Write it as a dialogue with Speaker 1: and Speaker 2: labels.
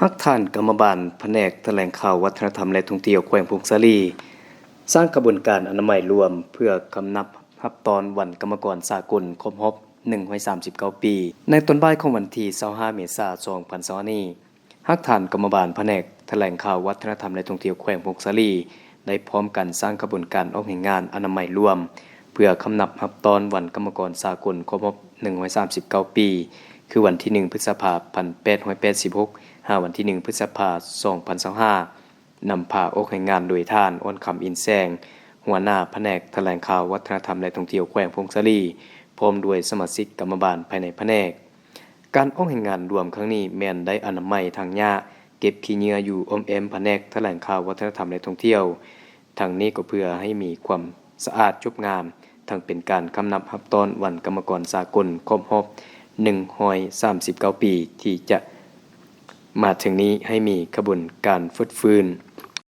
Speaker 1: ฮักท่านกรรมบาลแผนกแถลงข่าววัฒนธรรมและท่องเที่ยวแขวงพงศาลีสร้างกระบวนการอนามัยรวมเพื่อกำนับรับตอนวันกรรมกรสากลครบรอบ139 ปีในตอนบ่ายของวันที่25เมษายน2022นี้ฮักท่านกรรมบาลแผนกแถลงข่าววัฒนธรรมและท่องเที่ยวแขวงพงศาลีได้พร้อมกันสร้างกระบวนการออกแห่งงานอนามัยรวมเพื่อกำนับรับตอนวันกรรมกรสากลครบรอบ139 ปีคือวันที่1พฤษภาคม1886วันที่1พฤษภาคม2025นำพาออกแห่งงานโดยท่านอ้นคำอินแซงหัวหน้าแผนกแถลงข่าววัฒนธรรมและท่องเที่ยวแขวงพงศาลีพร้อมด้วยสมาชิกกรรมบาลภายในแผนกการออกแห่งงานรวมครั้งนี้แม่นได้อนามัยทางหญ้าเก็บขี้เหงื่ออยู่อ้อมแอมแผนกแถลงข่าววัฒนธรรมและท่องเที่ยวทางนี้ก็เพื่อให้มีความสะอาดจบงามทั้งเป็นการกำนับรับตอนวันกรรมกรสากลครบรอบ139 ปีที่จะมาถึงนี้ให้มีกระบวนการฟื้น